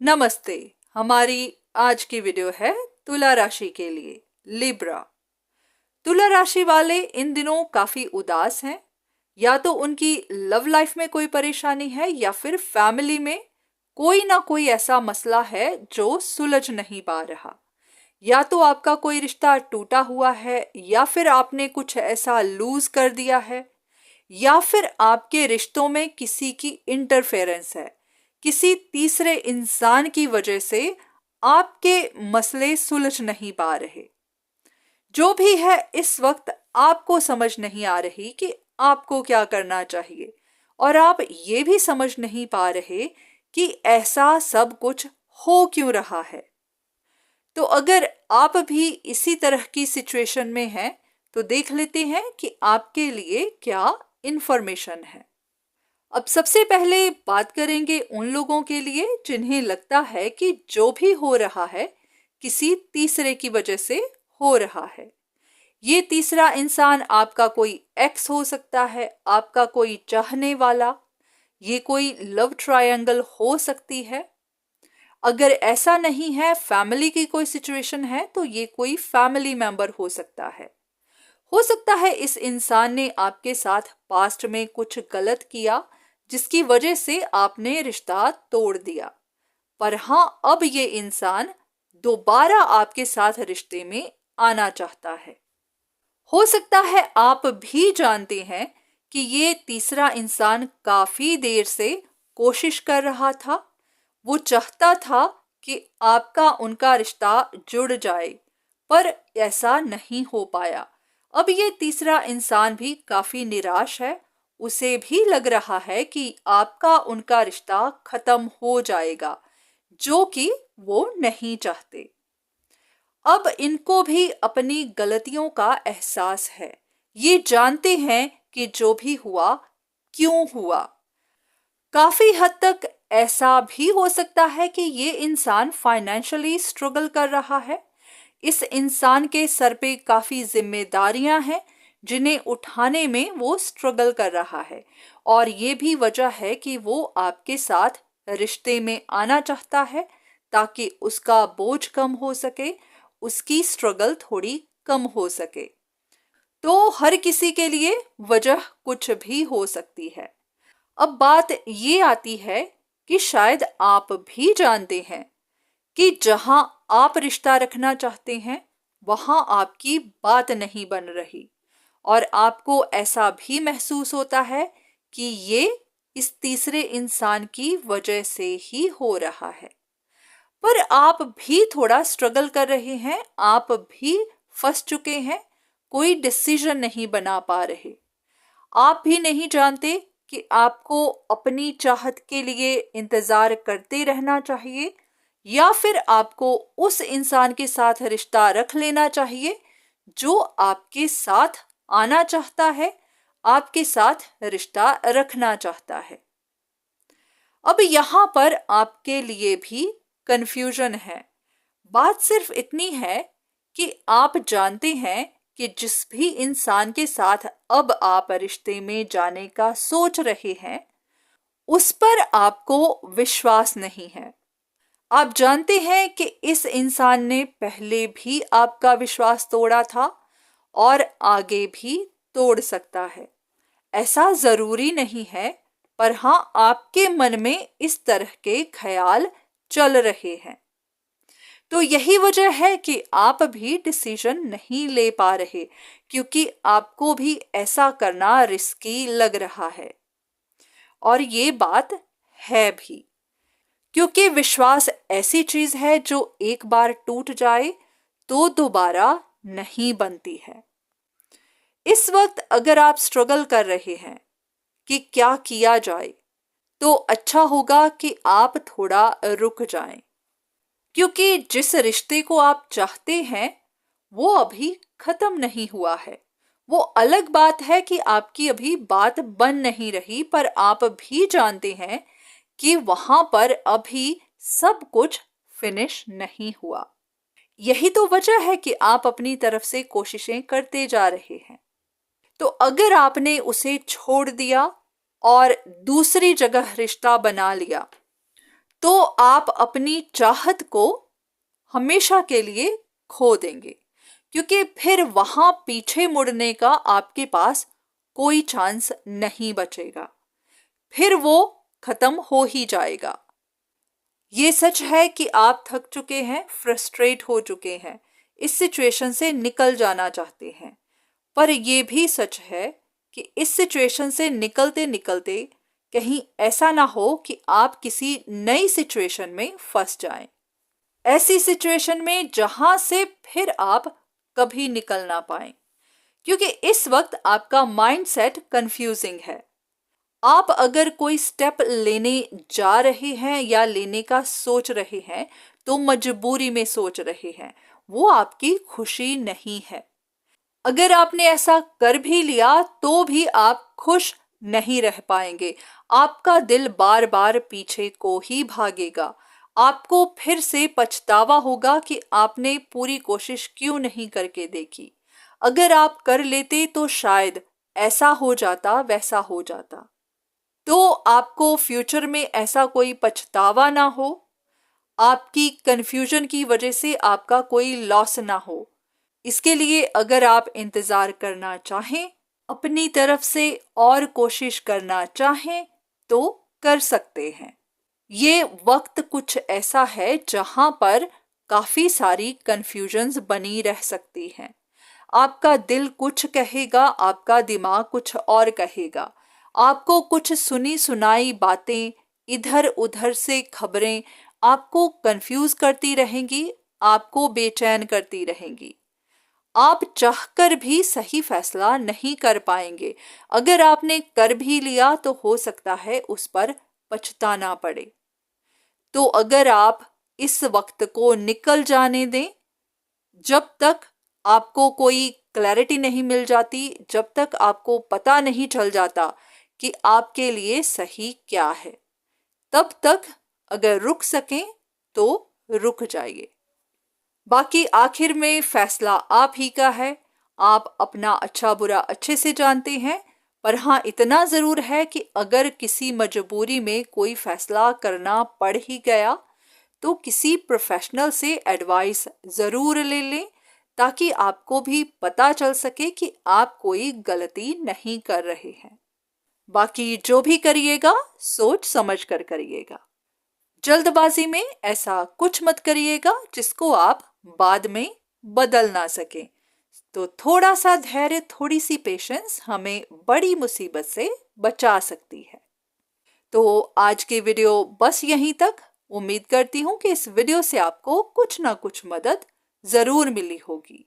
नमस्ते। हमारी आज की वीडियो है तुला राशि के लिए, लिब्रा। तुला राशि वाले इन दिनों काफी उदास हैं। या तो उनकी लव लाइफ में कोई परेशानी है या फिर फैमिली में कोई ना कोई ऐसा मसला है जो सुलझ नहीं पा रहा। या तो आपका कोई रिश्ता टूटा हुआ है या फिर आपने कुछ ऐसा लूज कर दिया है या फिर आपके रिश्तों में किसी की इंटरफेरेंस है। किसी तीसरे इंसान की वजह से आपके मसले सुलझ नहीं पा रहे। जो भी है, इस वक्त आपको समझ नहीं आ रही कि आपको क्या करना चाहिए और आप ये भी समझ नहीं पा रहे कि ऐसा सब कुछ हो क्यों रहा है। तो अगर आप भी इसी तरह की सिचुएशन में हैं तो देख लेते हैं कि आपके लिए क्या इंफॉर्मेशन है। अब सबसे पहले बात करेंगे उन लोगों के लिए जिन्हें लगता है कि जो भी हो रहा है किसी तीसरे की वजह से हो रहा है। ये तीसरा इंसान आपका कोई एक्स हो सकता है, आपका कोई चाहने वाला, ये कोई लव ट्रायंगल हो सकती है। अगर ऐसा नहीं है, फैमिली की कोई सिचुएशन है, तो ये कोई फैमिली मेंबर हो सकता है। हो सकता है इस इंसान ने आपके साथ पास्ट में कुछ गलत किया जिसकी वजह से आपने रिश्ता तोड़ दिया। पर हाँ, अब ये इंसान दोबारा आपके साथ रिश्ते में आना चाहता है। हो सकता है आप भी जानते हैं कि ये तीसरा इंसान काफी देर से कोशिश कर रहा था। वो चाहता था कि आपका उनका रिश्ता जुड़ जाए, पर ऐसा नहीं हो पाया। अब ये तीसरा इंसान भी काफी निराश है। उसे भी लग रहा है कि आपका उनका रिश्ता खत्म हो जाएगा, जो कि वो नहीं चाहते। अब इनको भी अपनी गलतियों का एहसास है। ये जानते हैं कि जो भी हुआ क्यों हुआ। काफी हद तक ऐसा भी हो सकता है कि ये इंसान फाइनेंशियली स्ट्रगल कर रहा है। इस इंसान के सर पे काफी जिम्मेदारियां हैं जिन्हें उठाने में वो स्ट्रगल कर रहा है। और ये भी वजह है कि वो आपके साथ रिश्ते में आना चाहता है ताकि उसका बोझ कम हो सके, उसकी स्ट्रगल थोड़ी कम हो सके। तो हर किसी के लिए वजह कुछ भी हो सकती है। अब बात ये आती है कि शायद आप भी जानते हैं कि जहां आप रिश्ता रखना चाहते हैं वहां आपकी बात नहीं बन रही और आपको ऐसा भी महसूस होता है कि ये इस तीसरे इंसान की वजह से ही हो रहा है। पर आप भी थोड़ा स्ट्रगल कर रहे हैं, आप भी फंस चुके हैं, कोई डिसीजन नहीं बना पा रहे। आप भी नहीं जानते कि आपको अपनी चाहत के लिए इंतजार करते रहना चाहिए या फिर आपको उस इंसान के साथ रिश्ता रख लेना चाहिए जो आपके साथ आना चाहता है, आपके साथ रिश्ता रखना चाहता है। अब यहां पर आपके लिए भी कंफ्यूजन है। बात सिर्फ इतनी है कि आप जानते हैं कि जिस भी इंसान के साथ अब आप रिश्ते में जाने का सोच रहे हैं उस पर आपको विश्वास नहीं है। आप जानते हैं कि इस इंसान ने पहले भी आपका विश्वास तोड़ा था और आगे भी तोड़ सकता है। ऐसा जरूरी नहीं है, पर हाँ, आपके मन में इस तरह के ख्याल चल रहे हैं। तो यही वजह है कि आप भी डिसीजन नहीं ले पा रहे, क्योंकि आपको भी ऐसा करना रिस्की लग रहा है। और ये बात है भी, क्योंकि विश्वास ऐसी चीज है जो एक बार टूट जाए तो दोबारा नहीं बनती है। इस वक्त अगर आप स्ट्रगल कर रहे हैं कि क्या किया जाए, तो अच्छा होगा कि आप थोड़ा रुक जाएं, क्योंकि जिस रिश्ते को आप चाहते हैं वो अभी खत्म नहीं हुआ है। वो अलग बात है कि आपकी अभी बात बन नहीं रही, पर आप भी जानते हैं कि वहां पर अभी सब कुछ फिनिश नहीं हुआ। यही तो वजह है कि आप अपनी तरफ से कोशिशें करते जा रहे हैं। तो अगर आपने उसे छोड़ दिया और दूसरी जगह रिश्ता बना लिया, तो आप अपनी चाहत को हमेशा के लिए खो देंगे, क्योंकि फिर वहां पीछे मुड़ने का आपके पास कोई चांस नहीं बचेगा, फिर वो खत्म हो ही जाएगा। ये सच है कि आप थक चुके हैं, फ्रस्ट्रेट हो चुके हैं, इस सिचुएशन से निकल जाना चाहते हैं। पर यह भी सच है कि इस सिचुएशन से निकलते निकलते कहीं ऐसा ना हो कि आप किसी नई सिचुएशन में फंस जाएं। ऐसी सिचुएशन में जहां से फिर आप कभी निकल ना पाएं, क्योंकि इस वक्त आपका माइंडसेट कंफ्यूजिंग है। आप अगर कोई स्टेप लेने जा रहे हैं या लेने का सोच रहे हैं तो मजबूरी में सोच रहे हैं, वो आपकी खुशी नहीं है। अगर आपने ऐसा कर भी लिया तो भी आप खुश नहीं रह पाएंगे। आपका दिल बार बार पीछे को ही भागेगा। आपको फिर से पछतावा होगा कि आपने पूरी कोशिश क्यों नहीं करके देखी। अगर आप कर लेते तो शायद ऐसा हो जाता, वैसा हो जाता। तो आपको फ्यूचर में ऐसा कोई पछतावा ना हो, आपकी कंफ्यूजन की वजह से आपका कोई लॉस ना हो। इसके लिए अगर आप इंतज़ार करना चाहें, अपनी तरफ से और कोशिश करना चाहें तो कर सकते हैं। ये वक्त कुछ ऐसा है जहां पर काफ़ी सारी कंफ्यूजन्स बनी रह सकती हैं। आपका दिल कुछ कहेगा, आपका दिमाग कुछ और कहेगा। आपको कुछ सुनी सुनाई बातें, इधर उधर से खबरें आपको कंफ्यूज करती रहेंगी, आपको बेचैन करती रहेंगी। आप चाहकर भी सही फैसला नहीं कर पाएंगे। अगर आपने कर भी लिया तो हो सकता है उस पर पछताना पड़े। तो अगर आप इस वक्त को निकल जाने दें, जब तक आपको कोई क्लैरिटी नहीं मिल जाती, जब तक आपको पता नहीं चल जाता कि आपके लिए सही क्या है, तब तक अगर रुक सकें तो रुक जाइए। बाकी आखिर में फैसला आप ही का है। आप अपना अच्छा बुरा अच्छे से जानते हैं। पर हाँ, इतना ज़रूर है कि अगर किसी मजबूरी में कोई फैसला करना पड़ ही गया तो किसी प्रोफेशनल से एडवाइस ज़रूर ले लें, ताकि आपको भी पता चल सके कि आप कोई गलती नहीं कर रहे हैं। बाकी जो भी करिएगा सोच समझ कर करिएगा। जल्दबाजी में ऐसा कुछ मत करिएगा जिसको आप बाद में बदल ना सकें। तो थोड़ा सा धैर्य, थोड़ी सी पेशेंस हमें बड़ी मुसीबत से बचा सकती है। तो आज की वीडियो बस यहीं तक। उम्मीद करती हूँ कि इस वीडियो से आपको कुछ ना कुछ मदद जरूर मिली होगी।